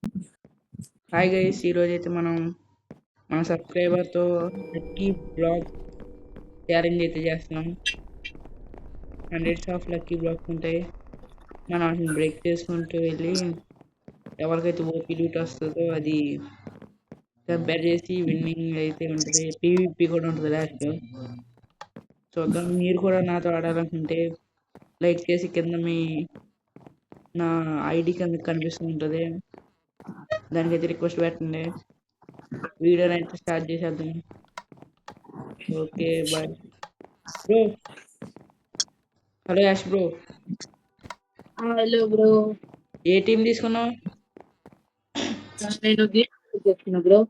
Hi guys, ఈరోజు అయితే మనం మన సబ్స్క్రైబర్తో లక్కీ బ్లాక్ ఛాలెంజ్ అయితే చేస్తున్నాం. హండ్రెడ్స్ ఆఫ్ లక్కీ బ్లాక్స్ ఉంటాయి. మనం వాటిని బ్రేక్ చేసుకుంటూ వెళ్ళి ఎవరికైతే ఓపీ లూట్ వస్తుందో అది కంపేర్ చేసి విన్నింగ్ అయితే ఉంటుంది. పీవీపీ కూడా ఉంటుంది లాస్ట్లో. చూద్దాం. మీరు కూడా నాతో ఆడాలనుకుంటే లైక్ చేసి కింద నా ఐడి కింద కనిపిస్తూ ఉంటుంది, దానికైతే రిక్వెస్ట్ పెట్టండి. వీడియోని అయితే స్టార్ట్ చేసేద్దాం. Okay bye bro. Hello Ash bro, hello bro. ఏ టీం తీసుకున్నావు? నేను చెప్తున్నా బ్రో.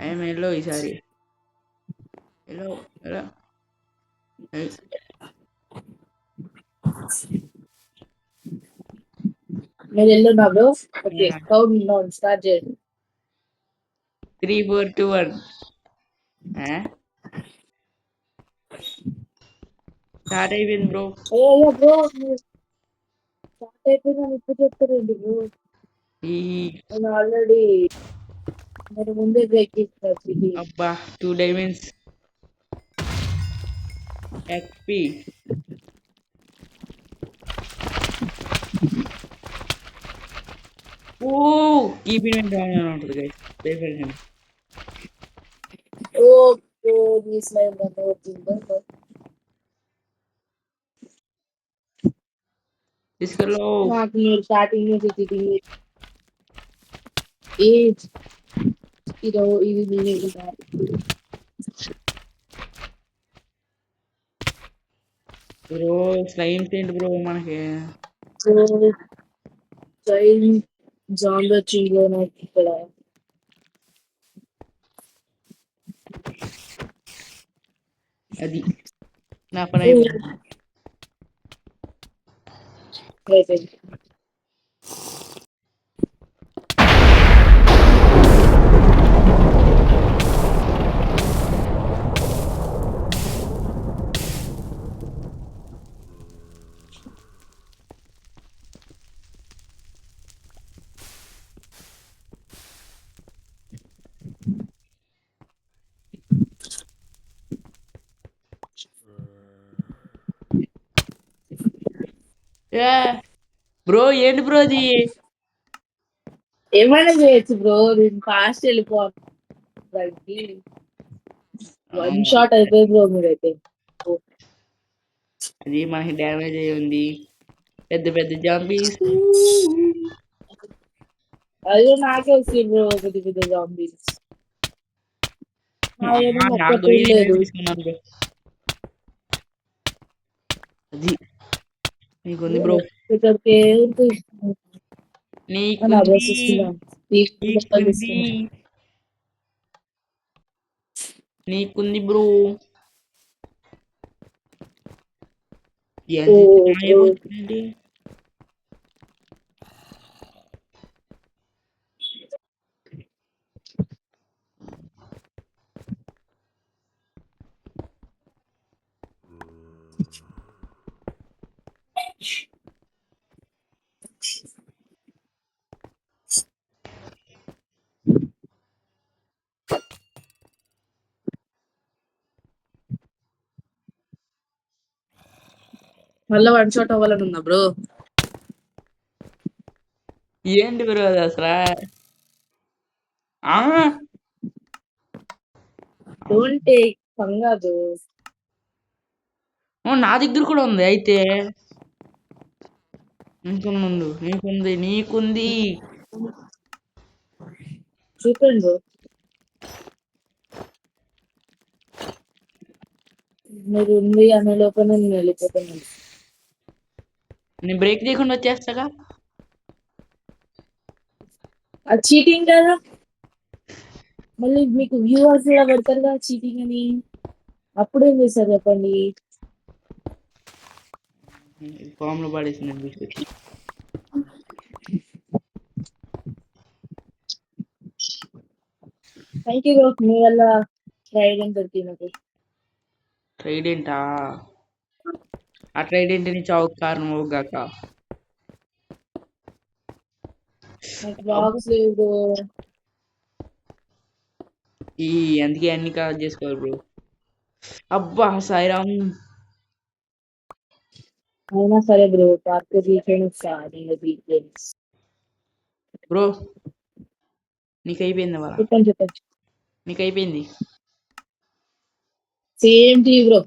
ఐఎమ్ ఎల్లో ఈసారి. ఎల్లో ఎల్లో మీరు వెళ్ళున్నా bro. Okay, countdown start చేయండి. 3 4 2 1. స్టార్ట్ అయిపోయింది బ్రో. బ్రో స్టార్ట్ అయిపోయిందని ఇప్పుడు చెప్తారండి బ్రో. ఈ నేను ఆల్రెడీ నేను ముందే బ్రేక్ చేసిన. అబ్బా 2 డైమండ్స్ ఎక్స్పీ. ఓ కీప్ ఇన్వెంట్ ఆన్ అని ఉంటుంది గైస్, భయపడకండి. ఓ బ్రో మీ స్లైమ్ నన్ను వచ్చింది. తీసుకెళ్ళు. నాకు మీరు స్టార్టింగ్ నుంచి ఇది ఏజ్ ఇది మీరే బ్రో స్లైమ్స్ ఏంటి బ్రో మనకి? స్లైమ్ జాన్ వచ్చింది నాకు ఇక్కడ. అది నా పని అయిపోయింది. బ్రో ఏంటి బ్రో అది? ఏమైనా చేయొచ్చు బ్రో, నేను ఫాస్ట్ వెళ్ళిపోవడానికి. వన్ షాట్ అయిపోయింది బ్రో మీరైతే. అది మనకి డ్యామేజ్ అయ్యి ఉంది. పెద్ద పెద్ద జాంబీస్. అయ్యో నాకే వచ్చింది బ్రో పెద్ద పెద్ద జాంబీస్. నాకు లేదు తీసుకున్నాను బ్రో. అది నీకుంది బ్రో, నీకుంది బ్రో. ఏమవుతుందండి? మళ్ళీ వన్ షాట్ అవ్వాలని ఉందా బ్రో? ఏంటి బ్రో అది అసలు? నా దగ్గర కూడా ఉంది అయితే. నీకుంది. చూపండి బ్రో. మీరు ఉంది అనే లోపల నేను వెళ్ళిపోతాను. నేను బ్రేక్ చేయకుండా వచ్చేస్తాగా. అది చీటింగ్ కదా. మళ్ళీ మీకు వ్యూవర్స్ ఇలా పెడతారు కదా చీటింగ్ అని. అప్పుడేం చేస్తారు చెప్పండి? ఫామ్ లో పడేసింది. థ్యాంక్ యూ బ్రో, మీ వల్ల ట్రైడెంట్ దొరికింది నాకు. ట్రైడెంటా? ఆ ట్రైడెంట్ ని చావుకు కారణం అవుగాక. నాకు బ్లాగ్స్ లేదు. ఈ అందుకే అన్ని కవర్ చేసుకోవాలి బ్రో. అబ్బా సాయిరామ్. అయినా సరే bro, park weekends weekends. Bro నీకు అయిపోయింది వరా? చెప్పండి. నీకు అయిపోయింది. సేమ్ టీ బ్రో.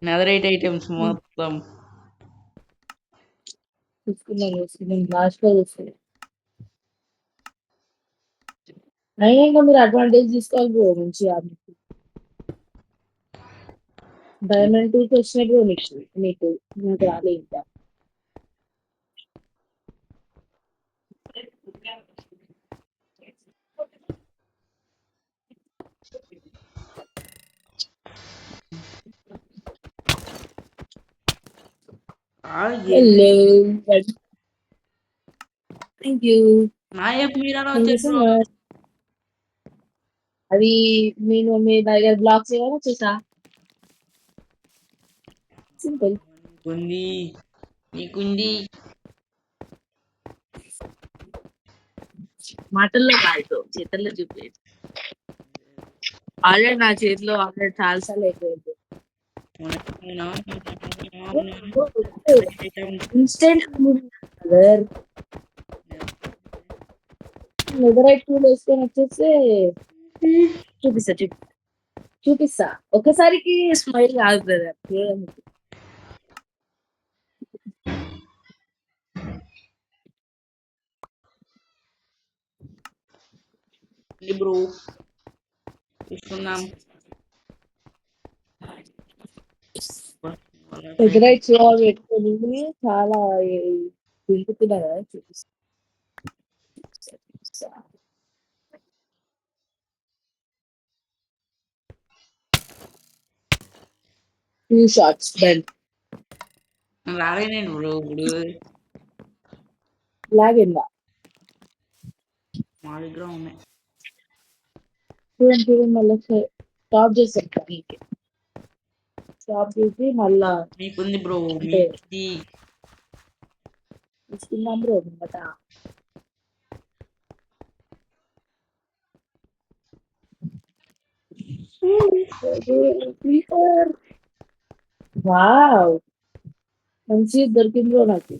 నెదరైట్ ఐటమ్స్ మొత్తం చూసుకున్నాను లాస్ట్ లో చూసుకున్నాను. అయినా మీరు అడ్వాంటేజ్ తీసుకోవాలి బ్రో మంచిగా. డైమండ్ 2 వచ్చినట్టు మీకు నాకు రాలే ఇంకా. Hello, thank you. నా యాప్ మీరు అలా వచ్చారు బ్రో. అది నేను మీ దగ్గర బ్లాక్ చేయడం చూసా. సింపుల్. నీకుంది నీకుంది. మాటల్లో కాదు, చేతుల్లో చూపేది. ఆల్రెడీ నా చేతిలో ఆల్రెడీ చాలా సార్లు అయిపోయింది. ఇన్స్టెంట్ నెదరైట్ టూల్ వేసుకొని వచ్చేస్తే చూపిస్తా ఒకసారికి స్మైల్ కాదు బ్రదర్. బ్రో చూస్తున్నాం. నెదరైట్ పెట్టుకొని చాలా దింపుతున్నా కదా, చూపిస్తా. 2 shots done. రాలేనండి బ్రో ఇప్పుడు. లాగిందా మా దగ్గర ఉన్నాయి. చూడండి మళ్ళీ స్టాప్ చేసేస్తా. స్టాప్ చేసి మళ్ళా మీకుంది బ్రో. అంటే మీది తీసుకుందాం బ్రో అనమాట. వావ్, మంచి దొరికింది బ్రో నాకు.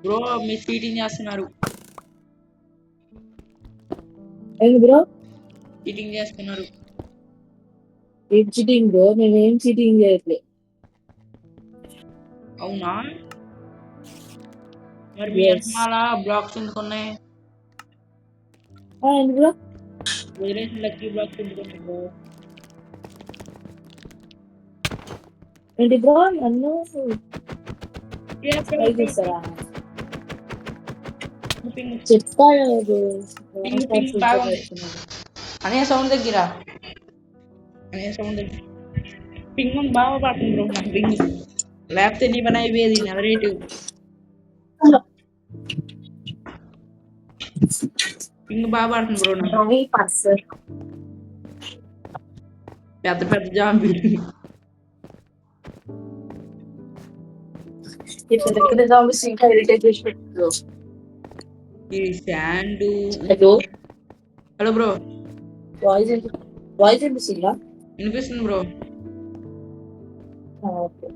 బ్రో మీరు చీటింగ్ చేస్తున్నారు. ఏంటి బ్రో? చీటింగ్ చేస్తున్నారు. ఏం చీటింగ్ బ్రో? నేనేం చీటింగ్ చేయట్లేదు. అవునా? మరి మీ వెనకాల బ్లాక్స్ ఎందుకు ఉన్నాయి? ఏంటి బ్రో? వదిలేసి లక్కీ బ్లాక్స్ ఎందుకు ఉన్నాయి బ్రో? ఏంటి బ్రో నన్ను చూస్తారా? చెప్పాడు అనే సౌండ్ దగ్గర పింగ్ బాగా పడుతుంది బ్రో. నాకు పింగ్ లేకపోతే నీ పని అయిపోయేది. నెదరేటివ్ పింగ్ బాగా పడుతుంది బ్రో. పెద్ద పెద్ద జాంబీ ఈ శాండ్. హలో బ్రో, వాయిస్ వినిపిస్తుందా? వినిపిస్తుంది బ్రో. ఓకే.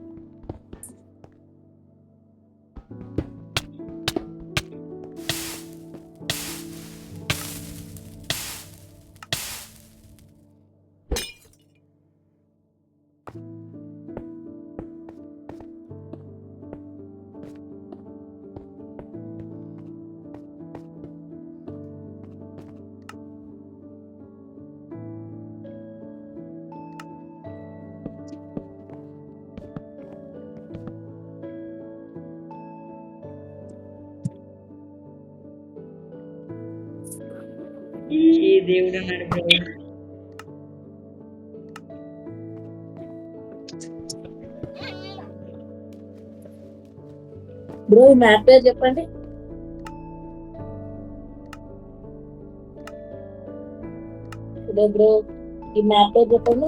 ఏ దేవుడు అన్నాడు బ్రో. బ్రో ఈ మ్యాప్ పేరు చెప్పండి. ఇప్పుడు బ్రో ఈ మ్యాప్ పేరు చెప్పండి.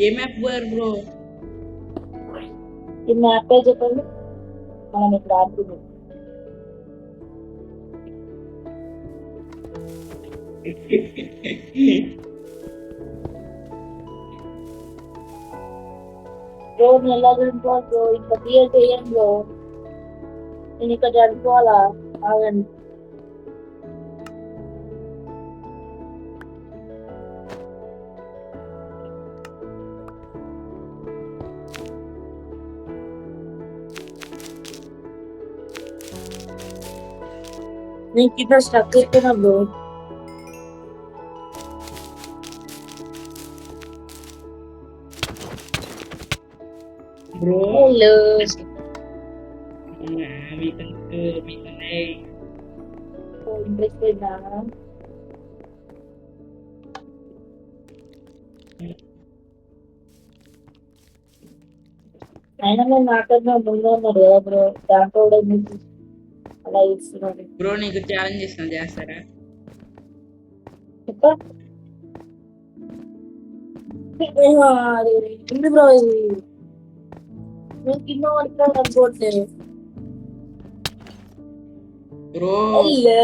ఏ మ్యాప్ పోయారు బ్రో? ఈ మ్యాప్ పేరు చెప్పండి. మనం ఇప్పుడు ఆడుతున్నాం. బ్రో నేను ఎలా చదువుకోవాలి బ్రో? ఇంకా క్లియర్ చేయండి బ్రో. నేను ఇక్కడ చదువుకోవాలా? ఆగండి. నేను కింద స్టక్ అయిపోయినా బ్రో. బ్రో హలో ఇంట్రెస్ట్ అయినా అయినా మేము నాకన్నా ముందు ఉన్నారు కదా బ్రో. దాంట్లో కూడా మీకు అలా ఇస్తున్నారు. బ్రో నీకు ఛాలెంజ్ ఇస్తాను, చేస్తారా? చెప్ప ఉంది బ్రో. ఇది నేను కింద పడతాను అనుకోవట్లేదు. బ్రో హలో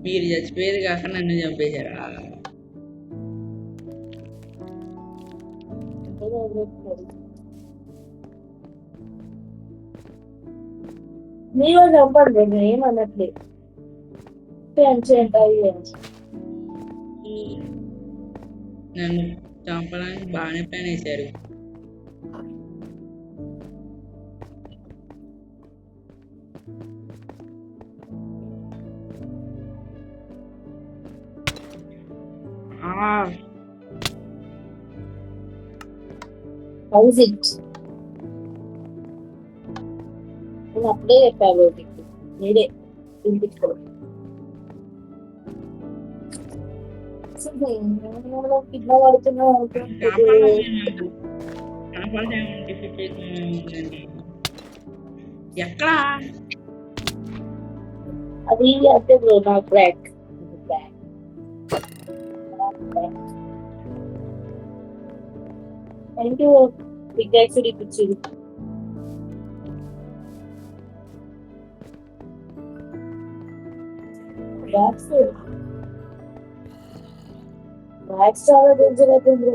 మీరు చచ్చిపోయేది కాక నన్ను చంపేశారా? మీరు చంపండి నేను ఏమన్నట్లే. నన్ను చంపడానికి బాగానే ప్లాన్ వేశారు. హౌస్ ఇట్ నేను అప్పుడే చెప్పాను మీకు. మీరే ఇంటికి కింద పడుతున్నా ఎక్కడా? అది అంటే బ్రో నా బ్యాక్ థ్యాంక్ యూ బిగ్ యాక్సిడ్ ఇప్పించింది. బ్యాక్స్ చాలా డేంజర్ అయిపోయింది.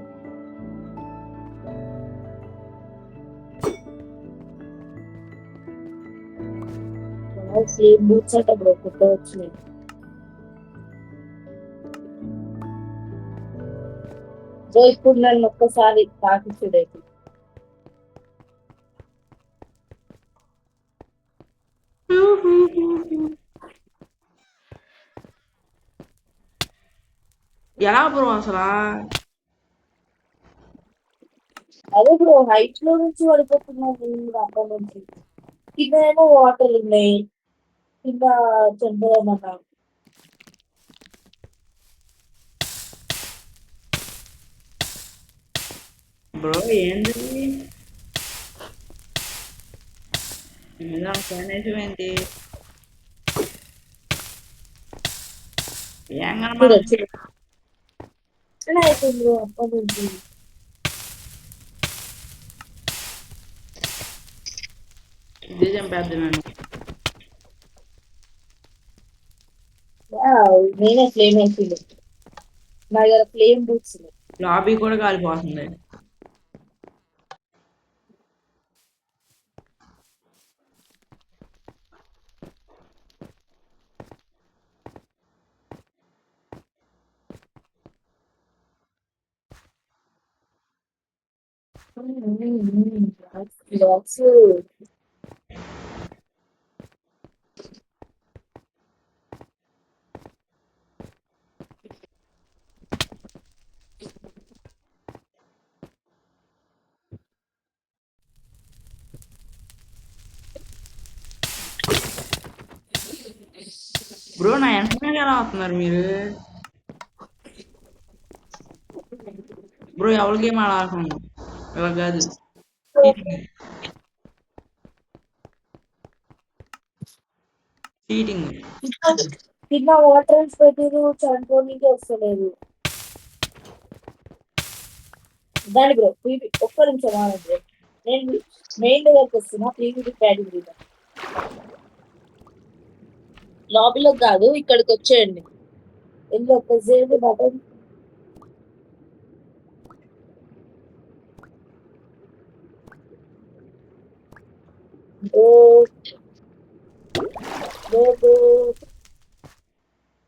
సేమ్ బూట్స్ అంటే బ్రో కొత్త వచ్చినాయి. సో ఇప్పుడు నన్ను ఒక్కసారి తాకిచ్చుడైతే ఎలా బ్రో అసలు? అదే బ్రో హైట్ లో నుంచి పడిపోతున్నాను అక్కడ నుంచి. కింద ఏమో వాటర్ ఉన్నాయి, కింద చంపదమన్నా. బ్రో ఏంటి ఏంటి ఏం కనపడదు? అయిపోయింది బ్రో అప్పటి నుంచి. ఇదే చంపేద్దాను. నేనే ఫ్లేమ్ వేసింది. నా దగ్గర ఫ్లేమ్ బూట్స్ లాబీ కూడా కాలిపోతుంది. బాక్స్ బ్రో నా వెంటనే ఎలా అవుతున్నారు మీరు? బ్రో ఎవరి గేమ్ ఆడాలనుకున్నాను ఇలా కాదు. చీటింగ్. కింద వాటర్ పెట్టిరు చనిపోనీకి వస్తలేదు దాని బ్రో ఒక్క నిమిషం ఆగండి బ్రో నేను మెయిన్ దగ్గరకు వస్తున్నా పీవీపీ ప్యాడింగ్ మీద లాబీలో కాదు ఇక్కడికి వచ్చేయండి ఎందుకు ఒక్కసేపు button bro bro bro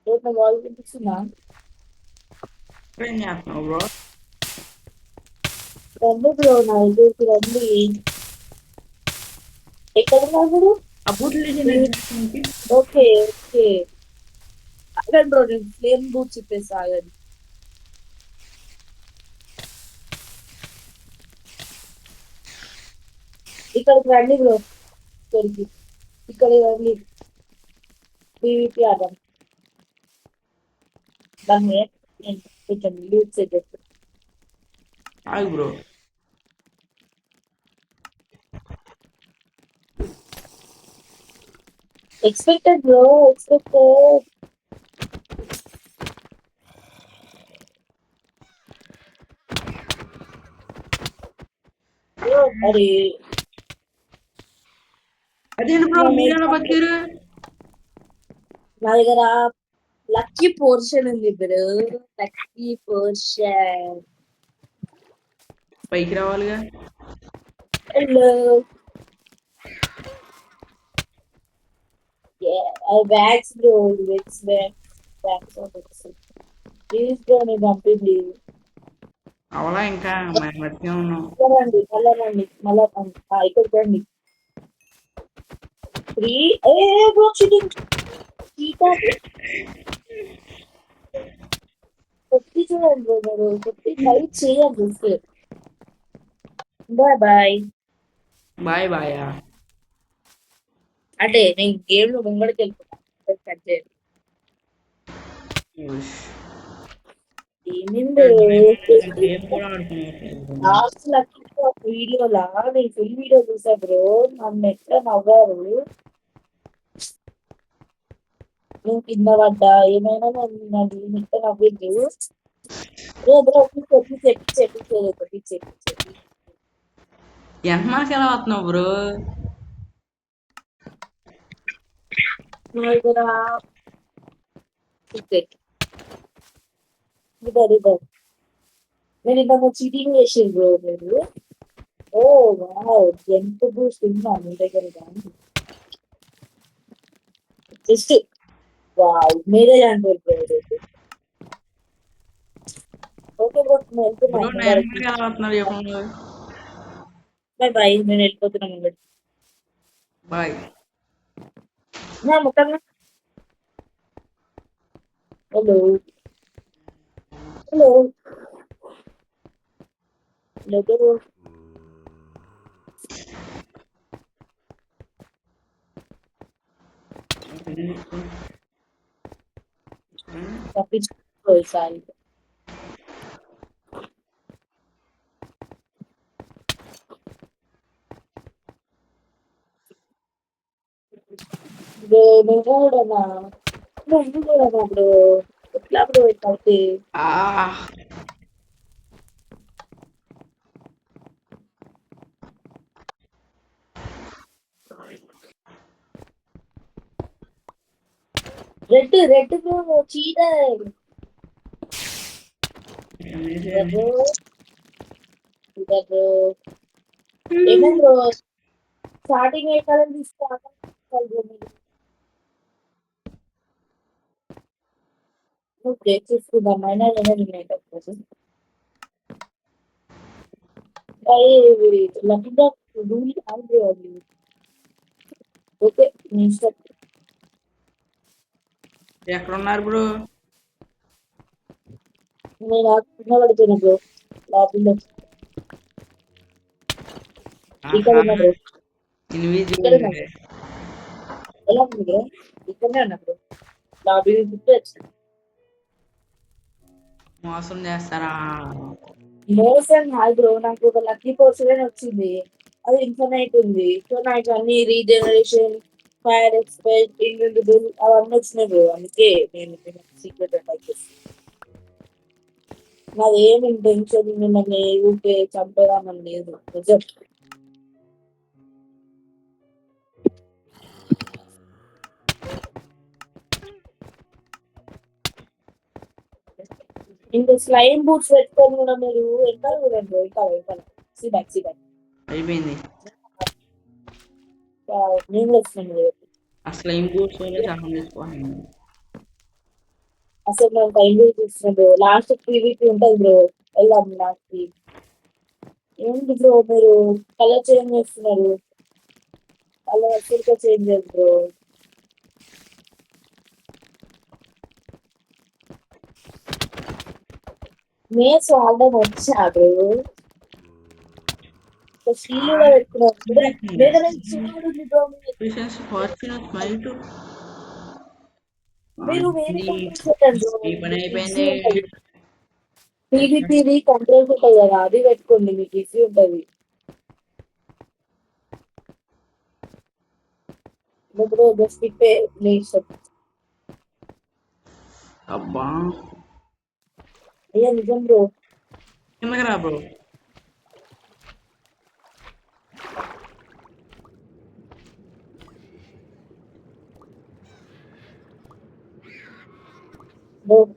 bro నా వాయిస్ వినిపిస్తుందా ఏం చేస్తున్నావు బ్రో? రండి బ్రో నా దగ్గరికి రండి ఎక్కడ ఉన్నారు మీరు ఆ బూట్లు తీసి ఓకే ఓకే ఆగండి బ్రో నేను ఫ్లేమ్ బూట్ చెప్పేసి ఆగండి ఇక్కడికి రండి బ్రో ఇక్కడికి ఇక్కడికి రండి పీవీపీ ఆడదాం దాన్ని నేను కొంచెం లూజ్ చేసేస్తాను ఆగు బ్రో. ఎక్స్పెక్టెడ్ బ్రో ఎక్స్పెక్టెడ్ అరే అదేంటి బ్రో మీరు ఎలా బతికారు? నా దగ్గర లక్కీ పోర్షన్ ఉంది బ్రో లక్కీ పోర్షన్ పైకి రావాలిగా. Hello bags bro bags bags please bro నేను పంపింది అవలా ఇంకా మర్చిపోయి ఉన్నాం. మళ్ళా ఇక్కడికి రండి త్రీ ఏ బ్రో చీటింగ్ కొట్టి చూడండి బ్రో మీరు కొట్టి లైక్ చేయండి బాయ్ బాయ్ బాయ్ బాయ్. అంటే నేను గేమ్ లో ముంగడికి వెళ్ళిపోతాను కట్ చేయండి ఏమింది గేమ్ కూడా ఆడుకున్నాం. లాస్ట్ లక్కీ వీడియోలా నేను ఫుల్ వీడియో చూసా బ్రో నన్ను ఎట్లా నవ్వారు నువ్వు కింద పడ్డా ఏమైనా నన్ను ఎట్లా నవ్వింది బ్రో బ్రో చెప్పి ఎంత మనకి ఎలా వస్తున్నావు బ్రో? నా దగ్గర ఇద్దరు నేను ఇంతకు చీటింగ్ చేసింది బ్రో మీరు ఓ వావ్ ఎంత బూస్ట్ ఉందా మీ దగ్గర జస్ట్ వావ్ మీరే అంటారు బ్రో ఓకే బ్రో నేను బ్రో నా వెళ్తున్నాను వెనకాల ఎలా వస్తున్నారు చెప్పండి. బాయ్ బాయ్ నేను వెళ్ళిపోతున్నాను బాయ్. మొత్తంగా హలో హలో హలో తప్పించుకో ఈసారి నువ్వు కూడానా బ్రో ఎట్లా బ్రో అయితే రెడ్ బ్రో చీటర్ బ్రో ఏమేం బ్రో స్టార్టింగ్ ఏ కలర్ తీసుకోవాలి నువ్వు బ్రేక్ చేసుకుందాం అయినా నేను రిలేట్ కోసం లక్కీగా రూల్ కాదు ఓకే నీ ఇష్టం ఎక్కడ ఉన్నారు బ్రో? నేను కింద పడుతున్నా బ్రో లాబీలో ఇక్కడ ఉన్నా బ్రో ఇక్కడ ఉన్నా ఎలా ఉంది బ్రో ఇక్కడనే ఉన్నా బ్రో లాబీ వచ్చాను మోసం చేస్తారా? మోసం కాదు బ్రో నాకు ఒక లక్కీ పోర్షన్ వచ్చింది అది ఇన్ఫినైట్ ఉంది సో నాకు అన్ని రీజనరేషన్ ఫైర్ ఎక్స్పైర్ ఇన్విజిబుల్ అవన్నీ వచ్చినాయి బ్రో. అందుకే నేను సీక్రెట్ అటాక్ చేస్తాను. నాది ఏం ఇంటెన్షన్ మిమ్మల్ని ఊరికే చంపేదామని లేదు నిజం. ఇంకా స్లైమ్ బూట్స్ పెట్టుకొని కూడా మీరు వెనకాల చూడండి బ్రో. ఇంకా వెనకాల సీ బ్యాక్ అయిపోయింది. నేను కూడా వస్తున్నాను. అసలు ఏం కూర్చోలే సహనం చేసుకోవాలి. అసలు మేము టైం చూస్తున్నాం బ్రో. లాస్ట్ పీవీపీ ఉంటుంది బ్రో. వెళ్దాం లాస్ట్ కి. ఏంటి బ్రో మీరు కలర్ చేంజ్ చేస్తున్నారు? కలర్ అసలుగా చేంజ్ చేయదు బ్రో. మేస్ వాడడం వచ్చా బ్రో. స్టీల్ కూడా పెట్టుకున్నాం. మీరు వేరే ఈ పని అయిపోయింది. పీవీపీవి కంట్రోల్స్ ఉంటాయి కదా, అది పెట్టుకోండి, మీకు ఈజీ ఉంటుంది. బ్రో జస్ట్ ఇప్పే ప్లీజ్. అబ్బా అయ్యా నిజం బ్రో. రా బ్రో.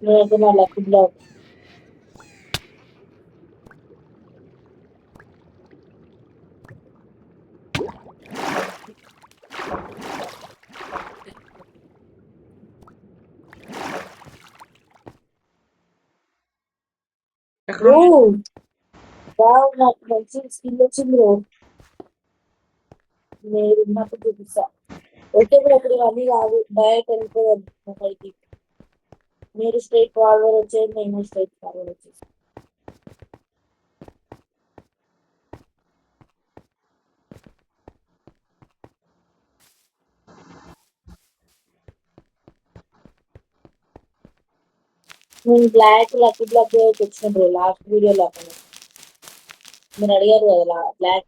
బ్రో నా లక్ బ్లాక్. బ్రో వావ్, నాకు మంచి స్కిల్ వచ్చింది బ్రో. మీరు ఉన్నప్పుడు చూపిస్తా. ఓకే బ్రో, ఇప్పుడు ఇవన్నీ కాదు, డైరెక్ట్ వెళ్ళిపోయాను పైకి. మీరు స్ట్రైట్ ఫార్వర్డ్ వచ్చేది, నేను స్ట్రైట్ ఫార్వర్డ్ వచ్చేసి. నేను బ్లాక్ లక్కీ బ్లాక్ వచ్చిన బ్రో లాస్ట్ వీడియోలో. అక్కడ మీరు అడిగారు కదా బ్లాక్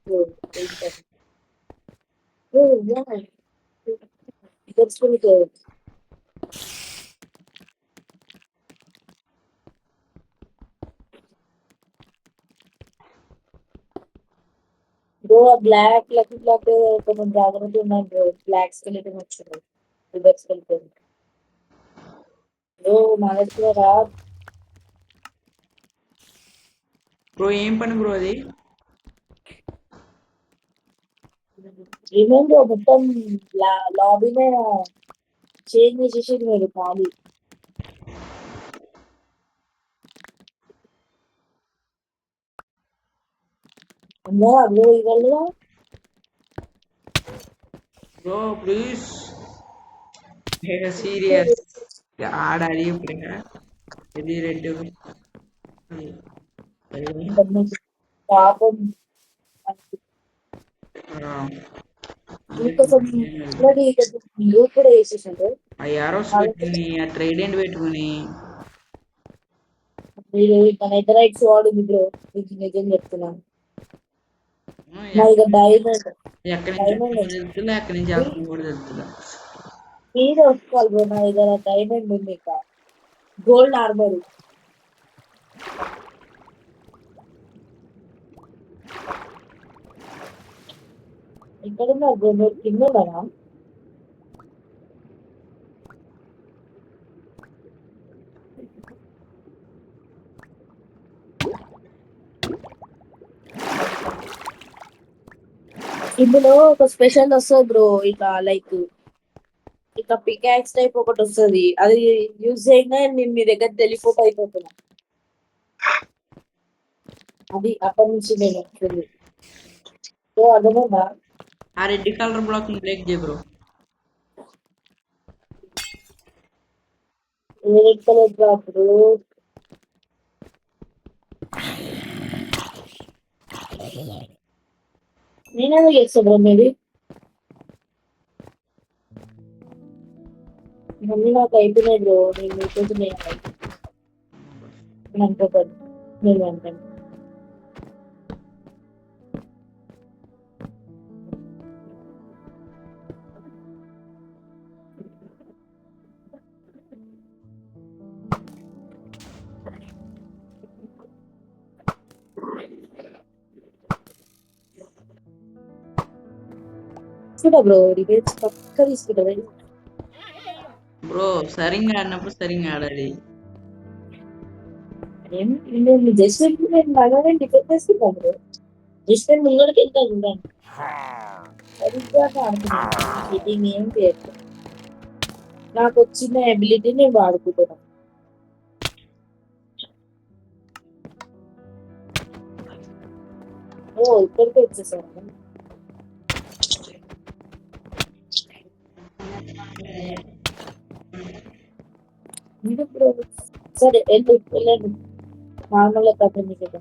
తెలుసుకుని బ్రో. బ్లాక్ లక్కీ బ్లాక్ కొంచెం జాగ్రత్త ఉన్నాను బ్రో. బ్లాక్ స్కెలిటన్ వచ్చింది, రివర్స్ స్కెలిటన్. బ్రో మా దగ్గర రా బ్రో. ఏం పని బ్రో అది? ఏమేంటో మొత్తం లాబీనే చేంజ్ చేసేసి మీరు ఖాళీ. అమ్మా బ్రో ఇవాళ బ్రో ప్లీజ్ సీరియస్ ఆడాలి ఇప్పుడు. ఇది రెడ్ పాపం మీకోసం మీరు కూడా వేసేసారు. ఆ యారోస్ పెట్టుకుని ఆ ట్రైడెంట్ పెట్టుకుని మీరు మన ఇద్దరు రైట్స్ వాడు బ్రో. మీకు నిజం చెప్తున్నాను. నా ఇక డైమండ్ ఎక్కడి నుంచి తెలుస్తుందా, ఎక్కడి నుంచి ఆత్మ కూడా తెలుస్తుందా? మీరే వస్తుకోవాలి బ్రో. నా దగ్గర డైమండ్ ఉంది, ఇక గోల్డ్ ఆర్మర్. ఎక్కడున్నా బ్రో? మీరు కింద ఉన్నారా? ఇందులో ఒక స్పెషల్ వస్తుంది బ్రో. ఇక లైక్ ఇక పికాక్స్ టైప్ ఒకటి వస్తుంది. అది యూజ్ చేయగానే నేను మీ దగ్గర తెలిపోట్ అయిపోతున్నా. అది అప్పటి నుంచి నేను వస్తుంది. సో అర్థమైందా? ఆ రెడ్ కలర్ బ్లాక్ బ్రేక్ చేయ bro. Red colour block bro. నేనేదో చేస్తా బ్రో. మీది మమ్మీ నాకు అయిపోయినాయి బ్రో. నేను మీకోసం అనుకోకండి, నేను అంటాను. తీసుకుంటా బ్రో, రివెంజ్ పక్క తీసుకుంటా. బ్రో సరిగ్గా ఆడినప్పుడు సరిగ్గా ఆడాలి. నేను జస్ట్ నేను బాగానే డిఫెండ్ చేసుకుంటాను బ్రో. జస్ట్ నేను ముంగడికి వెళ్తాను చూడండి, సరిగ్గా ఆడుతున్నాను, చీటింగ్ ఏం చేయట్లేదు. నాకు వచ్చిన ఎబిలిటీ నేను వాడుకుంటున్నాను. ఓ ఇక్కడికి వచ్చేసాను. ఇప్పుడు సరే వెళ్ళండి, నార్మల్గా కట్టండి కదా.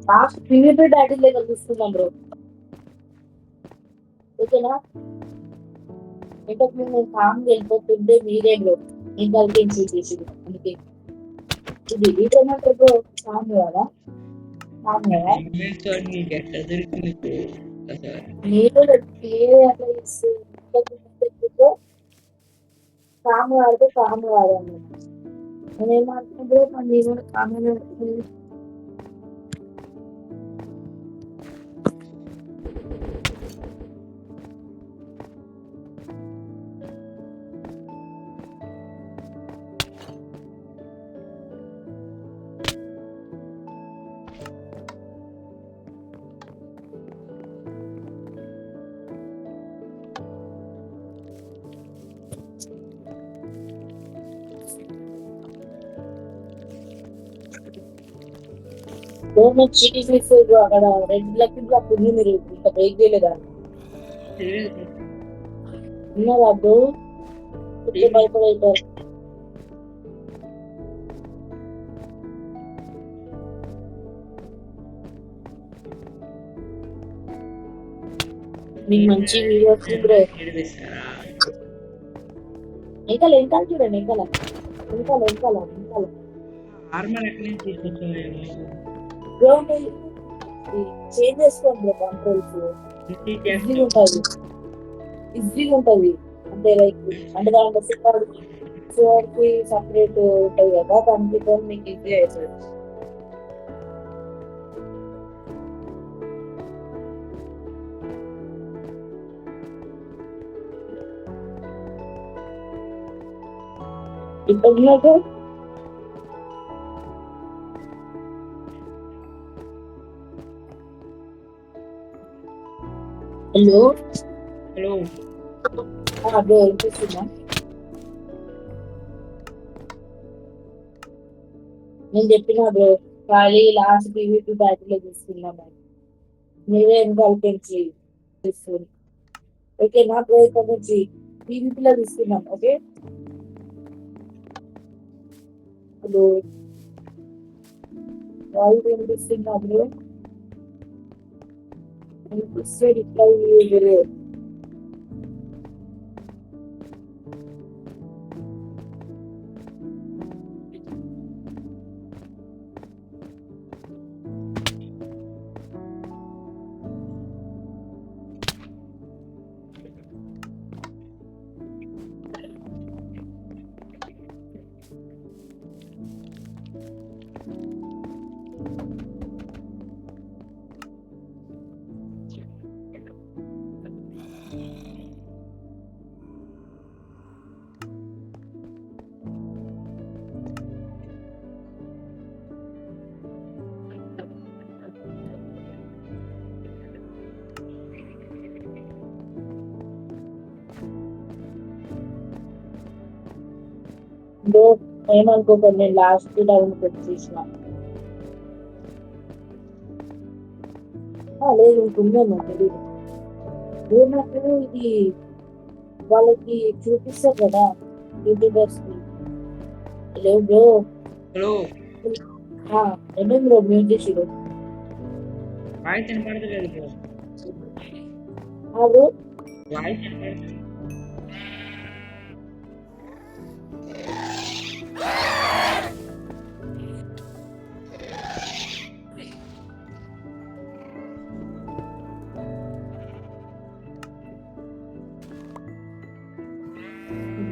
లాస్ట్ పీవీపీ బ్యాటింగ్ దగ్గర చూసుకుందాం బ్రో, ఓకేనా? ఇంతకు మేము కామ్ వెళ్ళిపోతుంటే మీరే బ్రో ఇంటెలిజెన్స్ చేసింది. అందుకే ఇది ఏమంటారు బ్రో, కామ్ కదా, కామ్ కదా. మీకు ఎట్లా దొరికింది బ్రో అసలు? మీరు అట్లా ఇస్తే కామ్ వాడితే కామ్ వాడాను. నేనేమంటున్నా బ్రో, నేను కామ్ గవర్నమెంట్ చీటింగ్ మిస్ అక్కడ 2 లక్షల బ్లాక్ ఉంది, మీరు ఇంకా బ్రేక్ చేయలేదా? ఉన్నారా బ్రో? భయపడైపోయారు. మీకు మంచి వీడియోస్ బ్రో. వెనకాల చూడండి, వెనకాల ఆర్మర్ ఎక్కడి నుంచి తీసుకొచ్చావు? బ్రో చేంజ్ చేసుకోండి బ్రో, కంట్రోల్స్ ఈజీగా ఉంటుంది. అంటే లైక్ అంటే దాంట్లో ఫోర్కి సపరేట్ ఉంటుంది కదా, దానికి మీకు ఈజీ అవుతుంది. ఇప్పుడు హలో బ్రో వినిపిస్తుందా? నేను చెప్పిన బ్రో, ఖాళీ లాస్ట్ పీవీపీ బ్యాటింగ్ తీసుకున్నాం, మీరే కలిపించి తీసుకుని. ఓకే నా బ్రో, ఇక్కడ నుంచి పీవీపీలో తీసుకున్నాం. ఓకే ఇప్పుడు వాళ్ళు వినిపిస్తున్నా బ్రో, వినిపిస్తే రిప్లై బ్రో. బ్రో ఏమనుకోకండి, నేను లాస్ట్ టైం వచ్చేసిన. లేదు ఇంకుందేమో తెలియదు. బ్రో నాకు ఇది వాళ్ళకి చూపిస్తారు కదా యూట్యూబర్స్ కి. హలో బ్రో, ఏమేం బ్రో మ్యూట్ చేసిరు? వాయిస్ వినపడలేదు బ్రో. బ్రో వాయిస్ వినపడలేదు.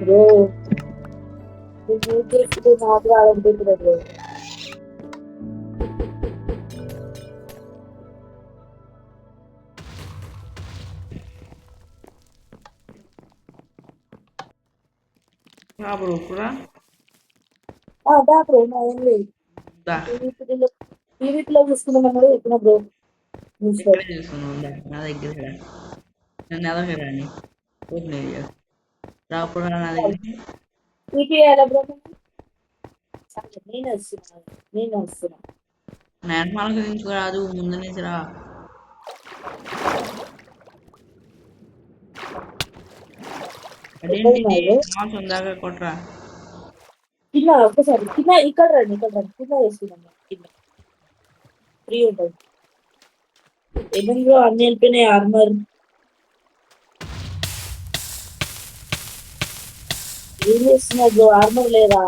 బ్రో మ్యూట్ చేసి నాకు రావాలనిపించలేదు బ్రో. బ్రో కూడా దా బ్రో నా ఏం లేదు దా టీవీలో చూసుకున్నామన్నాడు ఎప్పుడు బ్రో న్యూస్ లో ఎక్కడ చూస్తున్నావు ఉందా నా దగ్గర నన్ను ఎలాగ రాని ఓపెన్ ఏరియా రాప్పుడు నా దగ్గరికి టీపీ ఎలా బ్రో సరే, నేను వస్తున్నా నేను మనకు దించుకురాదు ముందు నుంచి రా ఎక్కడ అదేంటి ఉన్నారు మాంసం దాకా కొట్రా కింద ఒక్కసారి కింద ఇక్కడ రండి కింద వేసుకున్నాం కింద ఫ్రీ ఉంటుంది ఏమేమి బ్రో అన్ని వెళ్ళిపోయినాయి ఆర్మర్ ఏం చేస్తున్నారు బ్రో ఆర్మర్ లేదా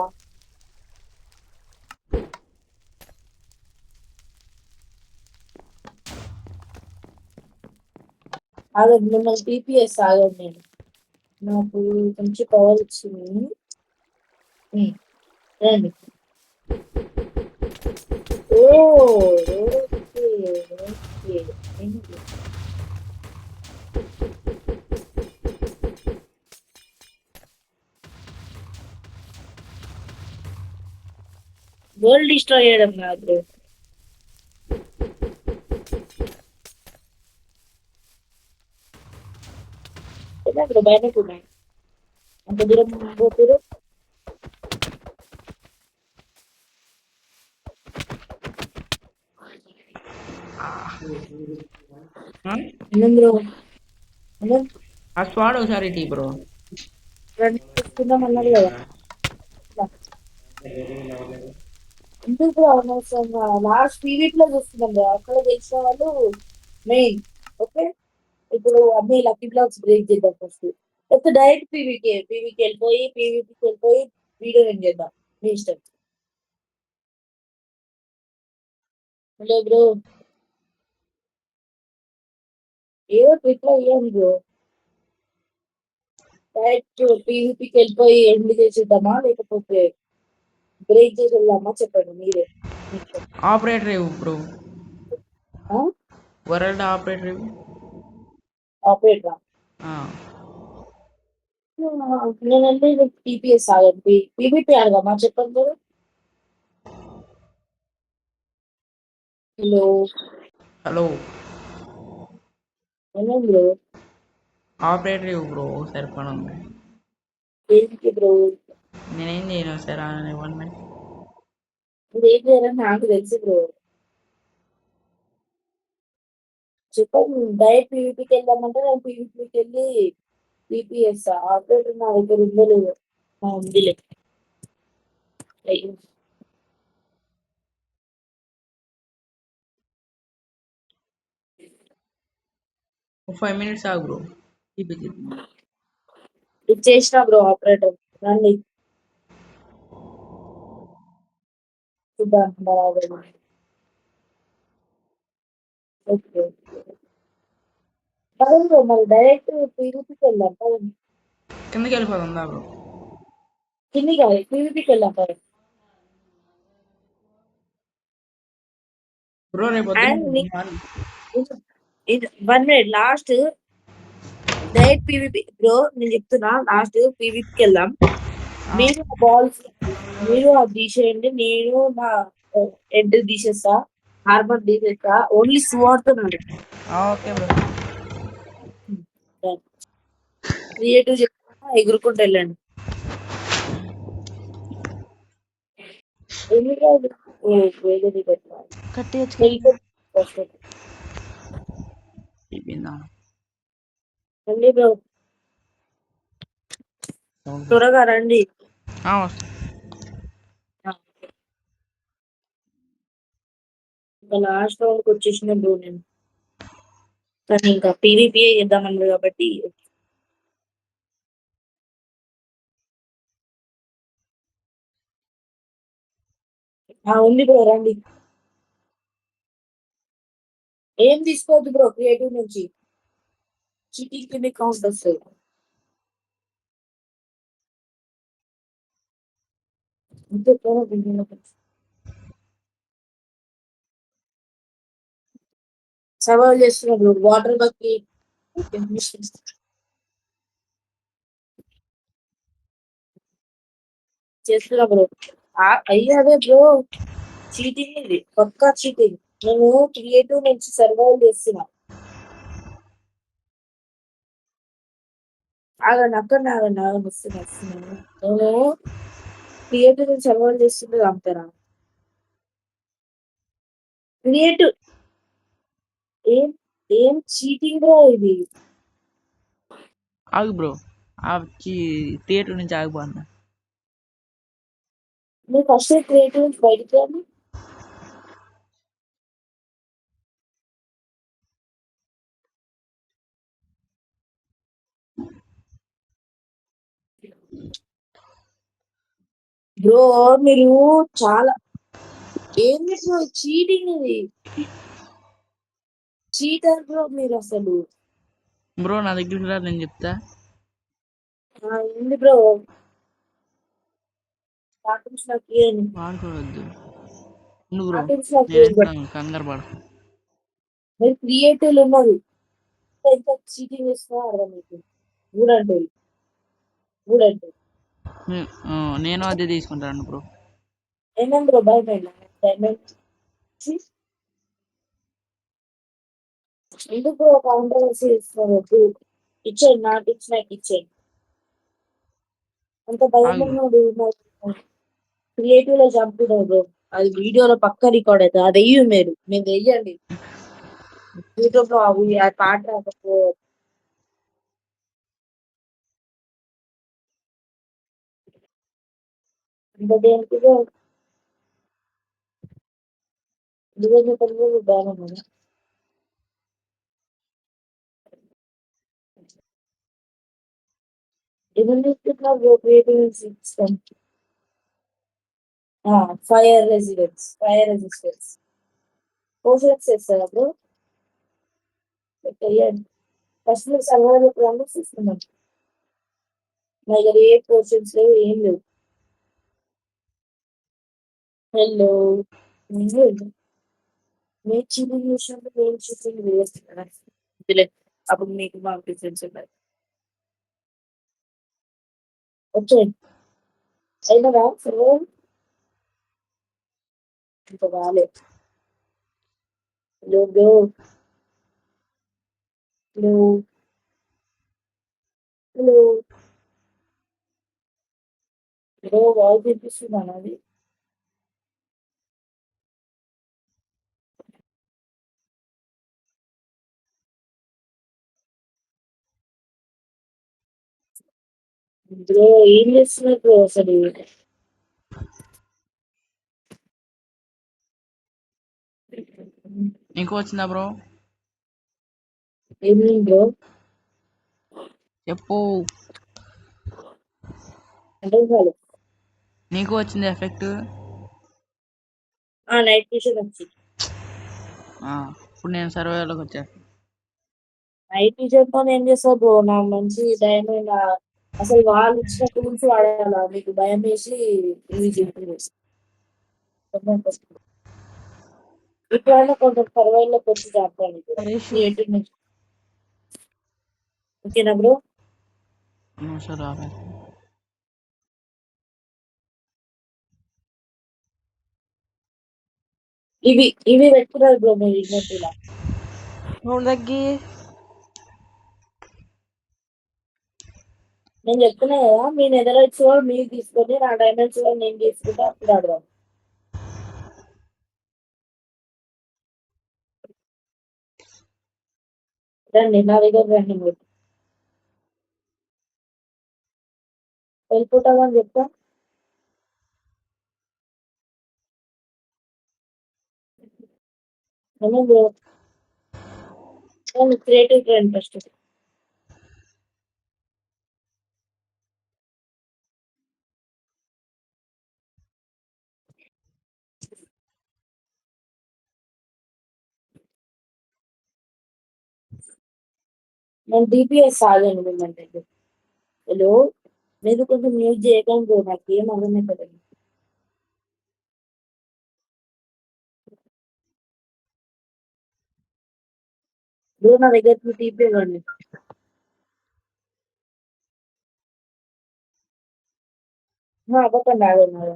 ఆగండి మిమ్మల్ని టీపీఎస్ ఆగండి నేను నాకు కొంచెం పవర్ ఇచ్చింది రండి ఓ ఓకే ఓకే వరల్డ్ డిస్ట్రాయ్ చేయడం కాదు ఇక్కడ బయటకు ఉన్నాయి అంత దూరం పోతారు బ్రో ఆ స్వాడ్ ఒకసారి టీ బ్రో రండి చూసుకుందాం అన్నారు కదా ఎందుకు అనవసరంగా లాస్ట్ పీవీక్ లో చూస్తున్నాం బ్రో అక్కడ తెలిసిన వాళ్ళు మెయిన్ ఓకే ఇప్పుడు అన్ని లక్కీ బ్లాక్స్ బ్రేక్ చేద్దాం ఫస్ట్ లేకపోతే డైరెక్ట్ పీవీకి వెళ్ళిపోయి వీడియో ఏం చేద్దాం మీ ఇష్టం హలో బ్రో ఏదో ట్రిప్ అయ్యాను బ్రో డైరెక్ట్ పీవీపీకి వెళ్ళిపోయి ఎండ్ చేసేద్దామా లేకపోతే బ్రేక్ చేసి వెళ్దామా చెప్పండి మీరే మీ ఇష్టం. ఆపరేటర్ ఇవ్వు బ్రో ఆ? వరల్డ్ ఆపరేటర్ ఇవ్వు ఆపరేటరా నేనంటే టీపీఎస్ ఆగండి పీవీపీ ఆడదామా చెప్పండి బ్రో హలో హలో ఏమేం బ్రో ఆపరేటర్ ఇవ్వు బ్రో ఒకసారి పని ఉంది ఏంటి బ్రో నేనేం చేయను ఒకసారి ఇవ్వండి ఇప్పుడు ఏం చేయాలని నాకు తెలుసు బ్రో చెప్పండి డైరెక్ట్ పీవీపీకి వెళ్దామంటే నేను పీవీపీకి వెళ్ళి టీపీఎస్ ఆపరేటర్ నా దగ్గర ఉందో లేదో ఉందిలే అయ్యో. 5 minutes ఆగు బ్రో చూపించి ఇచ్చేసిన బ్రో ఆపరేటర్ రండి చూద్దాం బరాబర్ ఓకే పదండి బ్రో మరి డైరెక్ట్ పీవీపీకి వెళ్దాం పదండి కిందకి వెళ్ళిపోదాం దా బ్రో కింది కాదు పీవీపీకి వెళ్దాం పదండి బ్రో రేపు అండ్ పొద్దున్న 1 minute last direct PVP bro నేను చెప్తున్నా లాస్ట్ పీవీపీకి వెళ్దాం మీరు ఆ బాల్స్ మీరు అది తీసేయండి నేను నా హెడ్ తీసేస్తా హార్బర్ తీసేస్తా ఓన్లీ సువాడుతున్నాడు ఓకే బ్రో క్రియేటివ్ చెప్తా ఎగురుకుంటూ వెళ్ళండి ఎన్ని రోజులు వేగది పెట్టాలి కట్టేయచ్చు అయిపోయిందా రండి బ్రో త్వరగా రండి వస్తా ఇంకా లాస్ట్ రౌండ్కి వచ్చేసిన బ్రో నేను కానీ ఇంకా పీవీపీ చేద్దామన్నారు కాబట్టి ఉంది బ్రో రండి ఏం తీసుకోవద్దు బ్రో క్రియేటివ్ నుంచి చీటింగ్ కింద కౌంట్ వస్తుంది అంతే సర్వైవ్ చేస్తున్నా బ్రో వాటర్ బక్కి చేస్తున్నా బ్రో. అయ్యా అదే బ్రో, చీటింగ్ ఇది, పక్కా చీటింగ్. నేను క్రియేటివ్ నుంచి సర్వైవ్ చేస్తున్నా. ఆగండి అక్కడ ఆగండి వస్తున్నాను. నేను క్రియేటివ్ నుంచి సర్వైవ్ చేస్తుంటే చంపుతారా? క్రియేటివ్ ఏం ఏం చీటింగ్ బ్రో ఇది. ఆగు బ్రో, ఆ థియేటర్ నుంచి ఆగిపోతున్నా. మీరు ఫస్ట్ క్రియేటివ్ నుంచి బయటికి రాను. బ్రో మీరు చాలా ఏంది బ్రో చీటింగ్ ఇది, చీటర్ బ్రో మీరు అసలు. బ్రో నా దగ్గరికి రా, నేను చెప్తా. ఏంది బ్రో కార్టూన్స్ నాకు ఏంది, వాడుకోవద్దు నువ్వు బ్రో, కార్టూన్స్ నాకు నేను ఏంది. ఇస్తాను, కంగారు పడ. మీరు క్రియేటివ్లు ఉన్నారు, ఎంత చీటింగ్ చేస్తున్నా అర్థమైంది. చూడండి చూడండి నేను అదే తీసుకుంటాను బ్రో. ఏమేమి బ్రో భయపడినా డైమండ్ ఎందుకు కాంట్రవర్సీ ఇస్తున్నారు. ఇచ్చేయండి, నాకు ఇచ్చినాక ఇచ్చేయండి. అంత భయం ఆగు ఉన్నాడు క్రియేటివ్ లో చంపినావు బ్రో. అది వీడియోలో పక్క రికార్డ్ అవుతుంది, అది వెయ్యి మీరు వెయ్యండి యూట్యూబ్ లో అవి ఆ పాట రాకపో. ఇంత దేనికి దువ్వెన పనులు బాగా ఏమని చెప్తున్నావు bro creative system. Fire resistance potions చేస్తారా బ్రో? వెయ్యండి ఫస్ట్ మీరు సర్వైవల్ ప్రాబ్లమ్స్ ఇస్తున్నాం. నా దగ్గర ఏ పోర్షన్స్ లేవు, ఏం లేవు. హలో మీరు చీటింగ్ చేసినప్పుడు నేను చీటింగ్ చేస్తున్నాను, అప్పుడు మీకు మాకు డిఫరెన్స్ ఉన్నాయి. వచ్చేయండి అయినరా సర్వైవల్ ఇంకా కాలేదు. Hello bro, hello hello bro, voice వినిపిస్తుందా అది? బ్రో ఏం చేస్తున్నారు బ్రో అసలు? నీకు వచ్చిందా బ్రో? ఏమి బ్రో చెప్పు. అంటే చాలు. నీకు వచ్చింది ఎఫెక్ట్? నైట్ విషన్ వచ్చి ఇప్పుడు నేను సర్వేలోకి వచ్చాను. నైట్ విజన్ తో ఏం చేస్తావు బ్రో? నా మంచి డైమండ్ అసలు వాళ్ళు ఇచ్చిన టూల్స్ వాడాలా, మీకు భయం వేసి ఇవి చెప్పింది. ఇప్పుడైనా కొంచెం సర్వైవ్లోకి వచ్చి చేస్తాను క్రియేటివ్ నుంచి. ఓకేనా బ్రో? సరే ఇవి పెట్టుకున్నారు బ్రో మీరు ఇన్వెంటరీలా. తగ్గి నేను చెప్తున్నా కదా, మీ నెదరైట్స్ కూడా మీరు తీసుకొని నా డైమండ్స్ కూడా నేను తీసుకుంటే అప్పుడు ఆడదాం. రండి నా దగ్గర రండి మీరు. వెళ్ళిపోతామని చెప్తా. Bro creative trend first. నేను డిపిఎస్ ఆగాను మిమ్మల్ని. హలో మీరు కొంచెం మ్యూట్ చేయకండి బ్రో, నాకు ఏం అర్థమే కదా. బ్రో నా దగ్గర టీపీ ఇవ్వండి. అవ్వకండి ఆగండి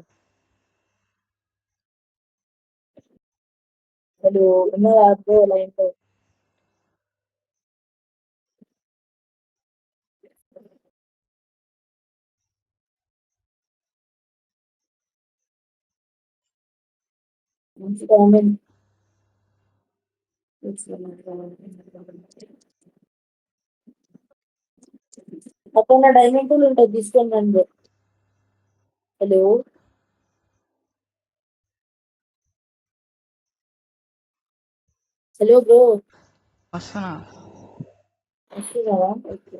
అసలు ఉన్నారా బ్రో లైన్‌లో? మంచి కామెంట్. పక్కన డైనింగ్ టేబుల్ ఉంటది తీసుకోండి రండి బ్రో. హలో! Hello bro. వస్తున్నా. వస్తున్నావా? ఓకే.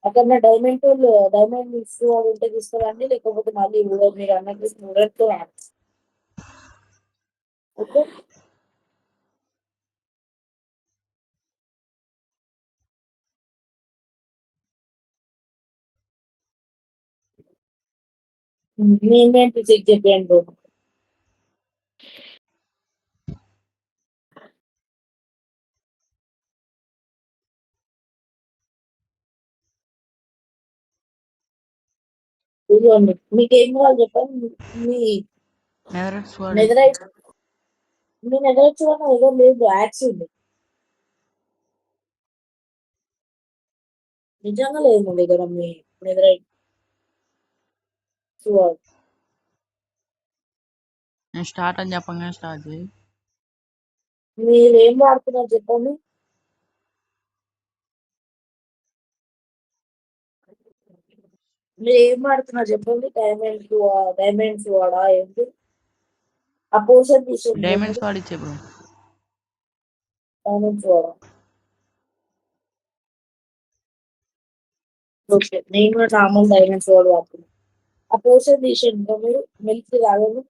అక్కడ డైమండ్ టూల్ డైమండ్ ఇష్యూ అవి ఉంటే తీసుకురండి, లేకపోతే మళ్ళీ మీరు అన్నట్టు వుడన్‌తో ఓకే. మీ ఇన్వెంటరీ చెక్ చేపియండి బ్రో. ఇదిగోండి. మీకేం కావాలి చెప్పండి. మీ నెదరైట్ స్వాడ్ నెదరైట్ మీ నెదరైట్ చూడండి ఏదో లేదు యాక్స్ ఉంది. నిజంగా లేదు మా దగ్గర మీ నెదరైట్ చూడాలి. నేను స్టార్ట్ అని చెప్పగానే స్టార్ట్ చేయి. మీరు ఏం వాడుతున్నారు చెప్పండి. మీరు ఏం వాడుతున్నారు చెప్పండి. డైమండ్స్ వాడా ఏంటి? ఆ పోషన్ తీసేయండి బ్రో డైమండ్ మీరు. స్వాడ్ ఇచ్చే బ్రో. డైమండ్స్ వాడా? ఓకే. నేను కూడా నార్మల్ డైమండ్స్ వాడు వాడుతున్నాను. ఆ పోషన్ తీసేయండి బ్రో మీరు. మిల్క్ తాగండి.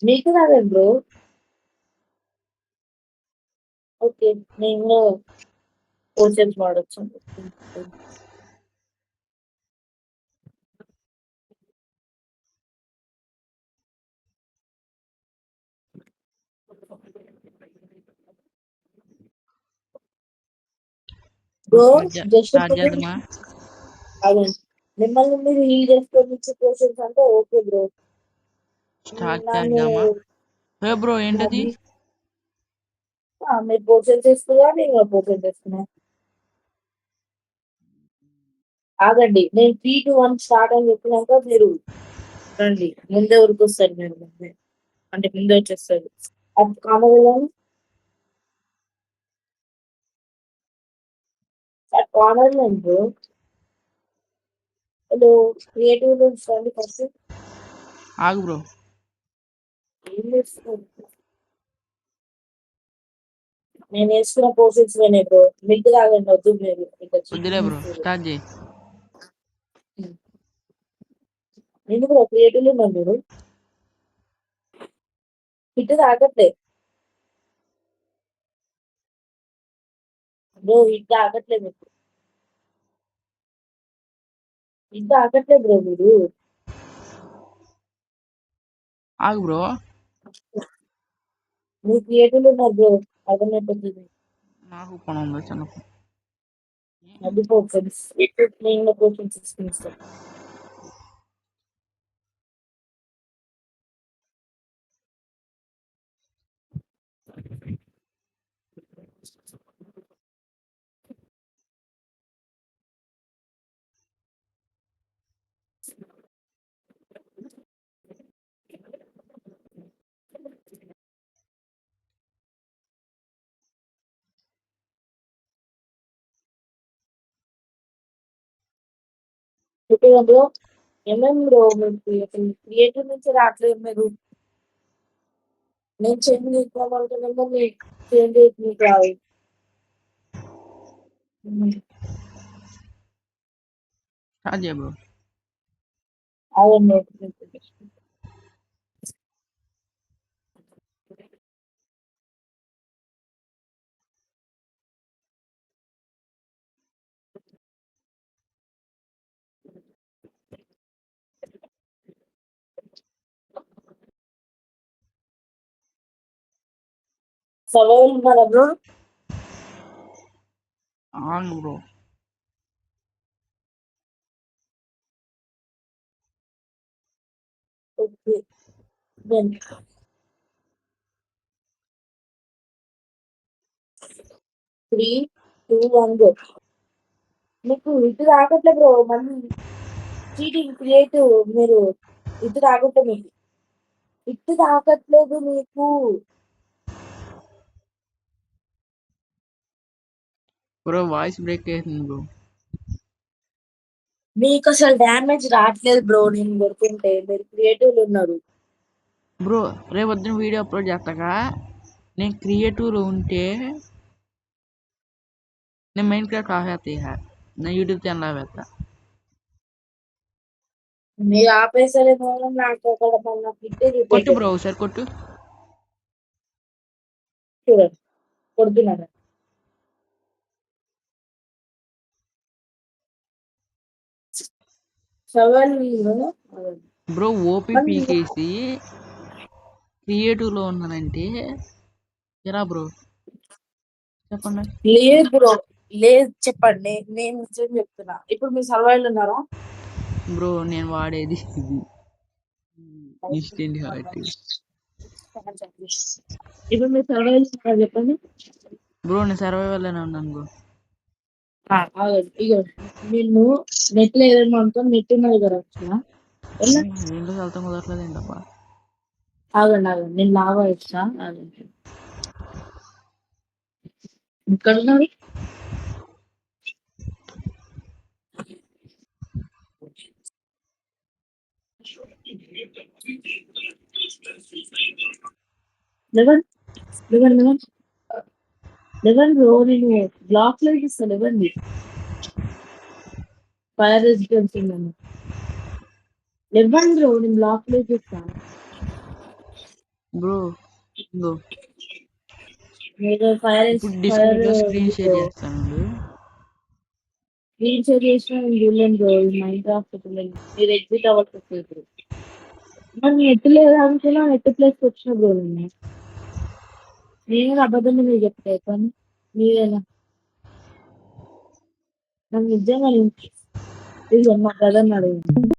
మీకు తాగండి బ్రో. ఓకే. నేను కూడా పోషన్స్ వాడొచ్చు. బ్రో జస్ట్ స్టార్ట్ చేద్దామా? అవును. మిమ్మల్ని మీరు హీల్ చేసుకోనికి పోషన్స్ అంటే ఓకే బ్రో. స్టార్ట్ నన్ను చేద్దామా? ఏ బ్రో ఏంటది? నాది మీరు పోషన్స్ తీసుకున్నా నేను కూడా పోషన్స్ తీసుకున్నా. ఆగండి. నేను 3, 2, 1 స్టార్ట్ అని చెప్పినాక మీరు రండి. ముందే ఉరికొస్తారు మీరు ముందే. అంటే ముందే వచ్చేస్తారు. అది కానవల్లని కార్నర్ బ్రో. హలో! క్రియేటివ్ నుంచి రండి ఫస్ట్. ఆగు బ్రో. ఏం చేస్తున్నారు? నేను వేసుకున్న పోషన్స్ పోయినాయి బ్రో. మిల్క్ తాగండి వద్దు మీరు. ఇంకా వద్దులే చీటింగ్ బ్రో, స్టార్ట్ చేయి. నేను కూడా క్రియేటివ్ ఉన్నాను మీరు. హిట్ తాగట్లే బ్రో. హిట్ తాగట్లే మీకు. హిట్ తాగట్లే బ్రో మీరు. ఆగు బ్రో. మీరు క్రియేటివ్ ఉన్నారు బ్రో. అర్థమైపోతుంది. నాకు పని ఉంది చిన్న పని. అది పోషన్స్. నేను పోషన్స్ తీసుకునిస్తాను. Okay bro. ఏమేమి బ్రో మీకు క్రియేటివ్ నుంచి రావట్లేదు మీరు. నేను చేంజ్ చేసుకోవాలనుకున్నామో మీరు చేంజ్ చేసి మీకు రావు. స్టార్ట్ చేయి బ్రో. అవును. సర్వైవల్ ఉన్నారా బ్రో? ఆగు బ్రో. Then 3, 2, 1 go. మీకు ఇటు రాకట్లే బ్రో మళ్ళీ చీటింగ్ క్రియేటివ్ మీరు ఇటు రాకట్లే మీకు ఇటు రాకట్లేదు మీకు బ్రో వాయిస్ బ్రేక్ అవుతుంది బ్రో. మీకు అసలు డ్యామేజ్ రావట్లేదు బ్రో నేను కొడుతుంటే మీరు క్రియేటివ్లు ఉన్నారు బ్రో రేపు పొద్దున వీడియో అప్లోడ్ చేస్తాగా నేను క్రియేటివ్లో ఉంటే నేను మెయిన్ క్రాఫ్ట్ ఆపేస్తా నేను యూట్యూబ్ ఛానల్ ఆపేస్తా. మీరు ఆపేసరేమో నాకు అక్కడ మన పిట్టే కొట్టు బ్రో ఒకసారి కొట్టు. చూడండి కొడుతున్నాను సవాల్ బ్రో ఓపీ పీకేసి క్రియేటివ్లో ఉన్నానంటే ఎలా బ్రో చెప్పండి. లేదు బ్రో లేదు చెప్పండి నేను నిజం చెప్తున్నా ఇప్పుడు మీరు సర్వైవల్ ఉన్నారా బ్రో నేను వాడేది ఇది ఇన్స్టెంట్ హార్ట్. ఇప్పుడు మీరు సర్వైవల్ ఉన్నారా చెప్పండి బ్రో నేను సర్వైవల్లోనే ఉన్నాను బ్రో. ఇగో నిన్ను నెట్ లో ఏదైనా అనుకో నెట్ ఉన్నది కదా వచ్చిన ఏంటో వెళ్తాం కుదరట్లేదు ఏంటప్పా. ఆగండి నేను లాగా ఇచ్చా ఆగండి ఇక్కడ ఉన్నది eleven eleven eleven eleven bro నేను బ్లాక్ లో ఇస్తా లెవెన్ ఫైర్ రెసిస్టెన్స్ ఉందని లెవెన్ బ్రో నేను బ్లాక్ లో ఇస్తా బ్రో బ్రో నేను ఫైర్ ఇప్పుడు ఫైర్ డిస్కౌంట్లో స్క్రీన్ షేర్ చేస్తాను. స్క్రీన్ షేర్ చేసిన నేను చూడలేను బ్రో మైండ్ క్రాఫ్ట్ మీరు ఎగ్జిట్ అవ్వచ్చు ఇప్పుడు మరి నెట్ లేదు అనుకున్నా నెట్ ప్లేస్కి వచ్చిన బ్రో నేను అబద్ధం మీరు చెప్తా కానీ మీరేనా నాకు నిజంగా ఇది మా బ్రదర్ అడిగింది